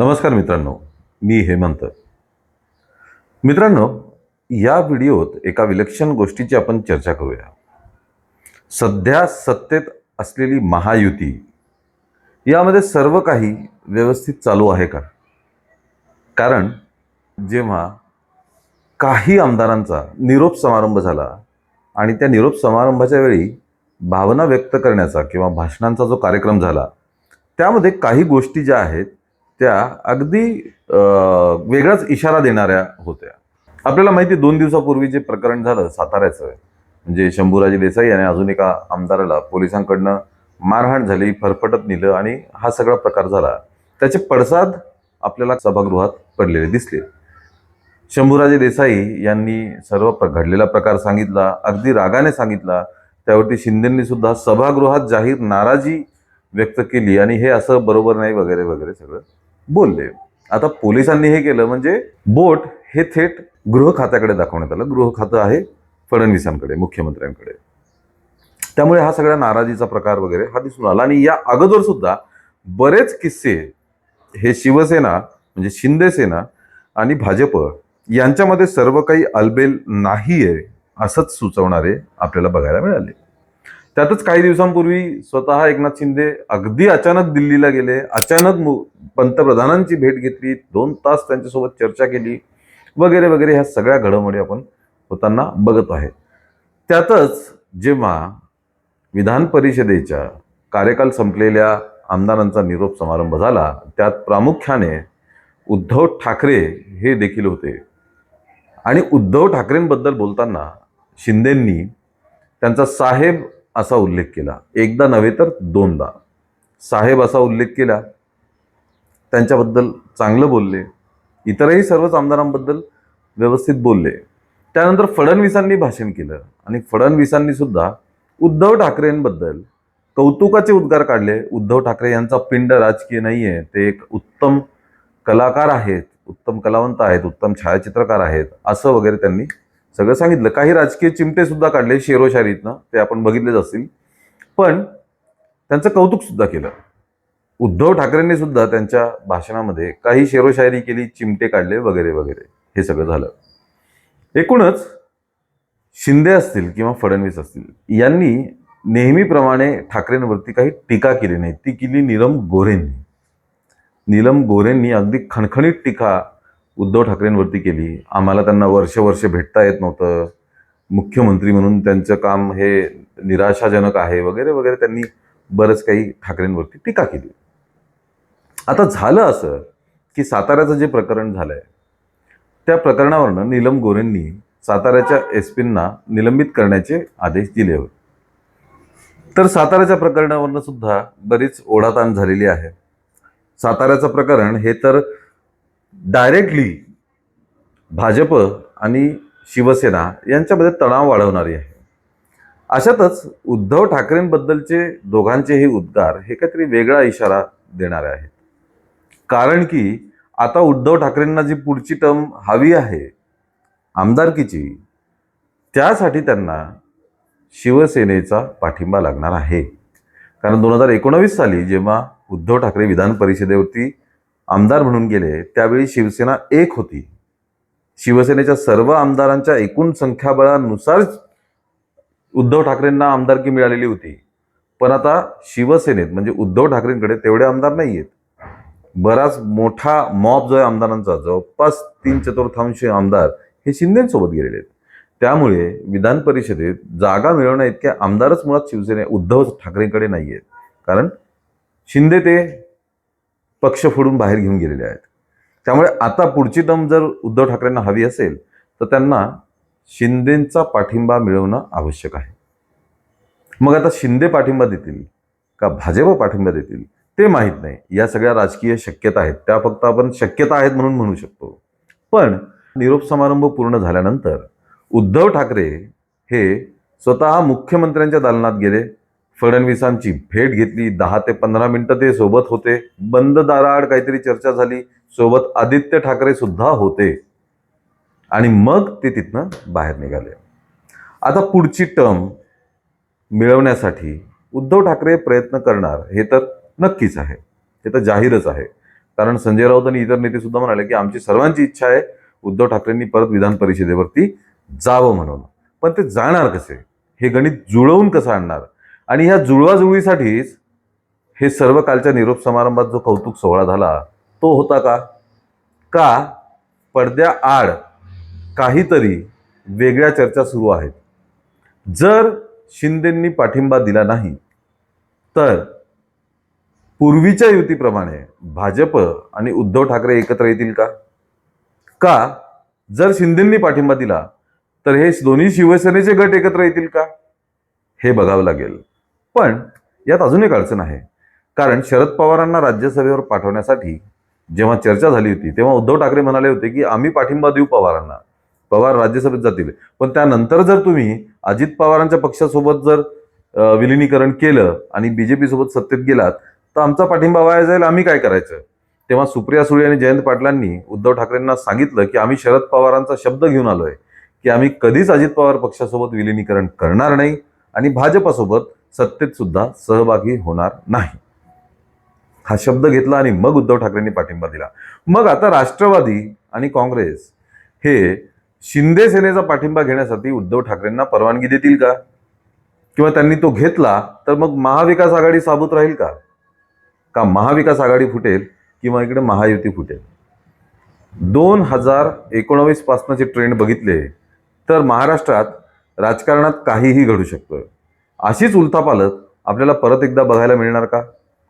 नमस्कार मित्रांनो, मी हेमंत. मित्रांनो, या व्हिडिओत एका विलक्षण गोष्टीची आपण चर्चा करूया. सध्या सत्तेत असलेली महायुती यामध्ये सर्व काही व्यवस्थित चालू आहे का? कारण जेव्हा काही आमदारांचा निरोप समारंभ झाला आणि त्या निरोप समारंभाच्या वेळी भावना व्यक्त करण्याचा किंवा भाषणांचा जो कार्यक्रम झाला, त्यामध्ये काही गोष्टी ज्या आहेत त्या अगदी वेगळाच इशारा देणाऱ्या होत्या. आपल्याला माहिती आहे 2 दिवसापूर्वी जे प्रकरण झालं साताऱ्याचं, म्हणजे शंभूराजे देसाई आणि अजून एका आमदाराला पोलिसांकडनं मारहाण झाली, फरफटत नेलं आणि हा सगळा प्रकार झाला. त्याचे पडसाद आपल्याला सभागृहात पडलेले दिसले. शंभूराजे देसाई यांनी सर्व घडलेला प्रकार सांगितला, अगदी रागाने सांगितला. त्यावरती शिंदेंनी सुद्धा सभागृहात जाहीर नाराजी व्यक्त केली आणि हे असं बरोबर नाही वगैरे वगैरे सगळं बोलले. आता पोलिसांनी हे केलं म्हणजे बोट हे थेट गृह खात्याकडे दाखवण्यात आलं. गृह खातं आहे फडणवीसांकडे, मुख्यमंत्र्यांकडे. त्यामुळे हा सगळ्या नाराजीचा प्रकार वगैरे हा दिसून आला. आणि या अगोदर सुद्धा बरेच किस्से हे शिवसेना म्हणजे शिंदे सेना आणि भाजप यांच्यामध्ये सर्व काही अलबेल नाहीये असंच सुचवणारे आपल्याला बघायला मिळाले. त्यातच काही दिवसांपूर्वी स्वतः एकनाथ शिंदे अगदी अचानक दिल्लीला गेले, अचानक पंतप्रधानांची भेट घेतली, 2 तास त्यांच्यासोबत चर्चा केली वगैरे वगैरे. ह्या सगळ्या घडामोडी आपण होताना बघत आहे. त्यातच जेव्हा विधान परिषदेच्या कार्यकाल संपलेल्या आमदारांचा निरोप समारंभ झाला, त्यात प्रामुख्याने उद्धव ठाकरे हे देखील होते. आणि उद्धव ठाकरेंबद्दल बोलताना शिंदेंनी त्यांचा साहेब असा उल्लेख केला. एकदा नव्हे तर 2दा साहेब असा उल्लेख केला. त्यांच्याबद्दल चांगलं बोलले. इतरही सर्वच आमदारांबद्दल व्यवस्थित बोलले. त्यानंतर फडणवीसांनी भाषण केलं आणि फडणवीसांनी सुद्धा उद्धव ठाकरेंबद्दल कौतुकाचे उद्गार काढले. उद्धव ठाकरे यांचा पिंड राजकीय नाहीये, ते एक उत्तम कलाकार आहेत, उत्तम कलावंत आहेत, उत्तम छायाचित्रकार आहेत, असं वगैरे त्यांनी सगळं सांगितलं. काही राजकीय चिमटे सुद्धा काढले शेरोशायरीतनं, ते आपण बघितलेच असतील. पण त्यांचं कौतुक सुद्धा केलं. उद्धव ठाकरेंनी सुद्धा त्यांच्या भाषणामध्ये काही शेरोशायरी केली, चिमटे काढले वगैरे वगैरे. हे सगळं झालं. एकूणच शिंदे असतील किंवा फडणवीस असतील यांनी नेहमीप्रमाणे ठाकरेंवरती काही टीका केली नाही. ती केली नीलम गोऱ्हेंनी. नीलम गोऱ्हेंनी अगदी खणखणीत टीका उद्धव ठाकरेंवरती केली. आम्हाला त्यांना वर्ष भेटता येत नव्हतं, मुख्यमंत्री म्हणून त्यांचं काम हे निराशाजनक आहे वगैरे वगैरे. त्यांनी बरंच काही ठाकरेंवरती टीका केली. आता झालं असं की साताऱ्याचं जे प्रकरण झालंय त्या प्रकरणावरनं नीलम गोऱ्हेंनी साताऱ्याच्या एसपींना निलंबित करण्याचे आदेश दिले होते. तर साताऱ्याच्या प्रकरणावरनं सुद्धा बरीच ओढाताण झालेली आहे. साताऱ्याचं प्रकरण हे तर डायरेक्टली भाजप आणि शिवसेना यांच्यामध्ये तणाव वाढवणारी आहे. अशातच उद्धव ठाकरेंबद्दलचे दोघांचेही उद्गार हे काहीतरी वेगळा इशारा देणारे आहेत. कारण की आता उद्धव ठाकरेंना जी पुढची टर्म हवी आहे आमदारकीची, त्यासाठी त्यांना शिवसेनेचा पाठिंबा लागणार आहे. कारण 2019 साली जेव्हा उद्धव ठाकरे विधान परिषदेवरती आमदार म्हणून गेले त्यावेळी शिवसेना एक होती. शिवसेनेच्या सर्व आमदारांच्या एकूण संख्याबळानुसार उद्धव ठाकरेंना आमदारकी मिळालेली होती. पण आता शिवसेनेत म्हणजे उद्धव ठाकरेंकडे तेवढे आमदार नाही आहेत. बराच मोठा मॉब जो आहे आमदारांचा, जवळपास 3/4 आमदार हे शिंदेसोबत गेलेले आहेत. त्यामुळे विधान परिषदेत जागा मिळवण्या इतके आमदारच मुळात शिवसेने उद्धव ठाकरेंकडे नाही आहेत. कारण शिंदे ते पक्ष फोडून बाहेर घेऊन गेलेले आहेत. त्यामुळे आता पुढची टर्म जर उद्धव ठाकरेंना हवी असेल तर त्यांना शिंदेंचा पाठिंबा मिळवणं आवश्यक आहे. मग आता शिंदे पाठिंबा देतील का भाजप पाठिंबा देतील ते माहीत नाही. या सगळ्या राजकीय शक्यता आहेत, त्या फक्त आपण शक्यता आहेत म्हणून म्हणू शकतो. पण निरोप समारंभ पूर्ण झाल्यानंतर उद्धव ठाकरे हे स्वतः मुख्यमंत्र्यांच्या दालनात गेले, फडणवीसांची भेट घेतली. 10 ते 15 मिनिटं ते सोबत होते. बंद दाराआड काहीतरी चर्चा झाली. सोबत आदित्य ठाकरे सुद्धा होते आणि मग ते तिथनं बाहेर निघाले. आता पुढची टर्म मिळवण्यासाठी उद्धव ठाकरे प्रयत्न करणार हे तर नक्कीच आहे, हे तर जाहीरच आहे. कारण संजय राऊत आणि इतर नेते सुद्धा म्हणाले की आमची सर्वांची इच्छा आहे उद्धव ठाकरेंनी परत विधान परिषदेवरती जावं म्हणून. पण ते जाणार कसे, हे गणित जुळवून कसं आणणार? आणि ह्या जुळवाजुळवीसाठीच हे सर्व कालच्या निरोप समारंभात जो कौतुक सोहळा झाला तो होता का? का पडद्याआड काहीतरी वेगळ्या चर्चा सुरू आहेत? जर शिंदेंनी पाठिंबा दिला नाही तर पूर्वीच्या युतीप्रमाणे भाजप आणि उद्धव ठाकरे एकत्र येतील का? का जर शिंदेंनी पाठिंबा दिला तर हे दोन्ही शिवसेनेचे गट एकत्र येतील का? हे बघावं लागेल. पण यात अजून एक अडचण आहे. कारण शरद पवारांना राज्यसभेवर पाठवण्यासाठी जेव्हा चर्चा झाली होती तेव्हा उद्धव ठाकरे म्हणाले होते की आम्ही पाठिंबा देऊ पवारांना, पवार राज्यसभेत जातील. पण त्यानंतर जर तुम्ही अजित पवारांच्या पक्षासोबत जर विलिनीकरण केलं आणि बीजेपी सोबत सत्तेत गेलात तर आमचा पाठिंबा वाया जाईल, आम्ही काय करायचं? तेव्हा सुप्रिया सुळे आणि जयंत पाटलांनी उद्धव ठाकरेंना सांगितलं की आम्ही शरद पवारांचा शब्द घेऊन आलोय की आम्ही कधीच अजित पवार पक्षासोबत विलिनीकरण करणार नाही आणि भाजपासोबत सत्तेत सुद्धा सहभागी होणार नाही. हा शब्द घेतला आणि मग उद्धव ठाकरेंनी पाठिंबा दिला. मग आता राष्ट्रवादी आणि काँग्रेस हे शिंदे सेनेचा पाठिंबा घेण्यासाठी उद्धव ठाकरेंना परवानगी देतील का? किंवा त्यांनी तो घेतला तर मग महाविकास आघाडी साबूत राहील का? का महाविकास आघाडी फुटेल किंवा इकडे महायुती फुटेल? 2019 पासूनचे ट्रेंड बघितले तर महाराष्ट्रात राजकारणात काहीही घडू शकतं. अशीच उलथापालथ आपल्याला परत एकदा बघायला मिळणार का?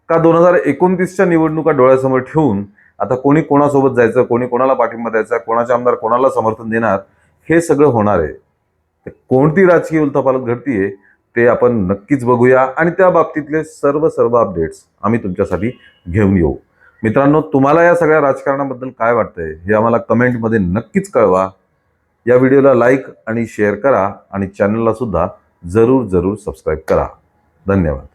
का 2029च्या निवडणुका डोळ्यासमोर ठेवून आता कोणी कोणासोबत जायचं, कोणी कोणाला पाठिंबा द्यायचा, कोणाचे आमदार कोणाला समर्थन देणार, हे सगळं होणार आहे. कोणती राजकीय उलथापालथ घडतीये ते आपण नक्कीच बघूया आणि त्या बाबतीतले सर्व अपडेट्स आम्ही तुमच्यासाठी घेऊन येऊ. मित्रांनो, तुम्हाला या सगळ्या राजकारणाबद्दल काय वाटतंय हे आम्हाला कमेंटमध्ये नक्कीच कळवा. या व्हिडिओला लाईक आणि शेअर करा आणि चॅनलला सुद्धा जरूर सबस्क्राईब करा. धन्यवाद.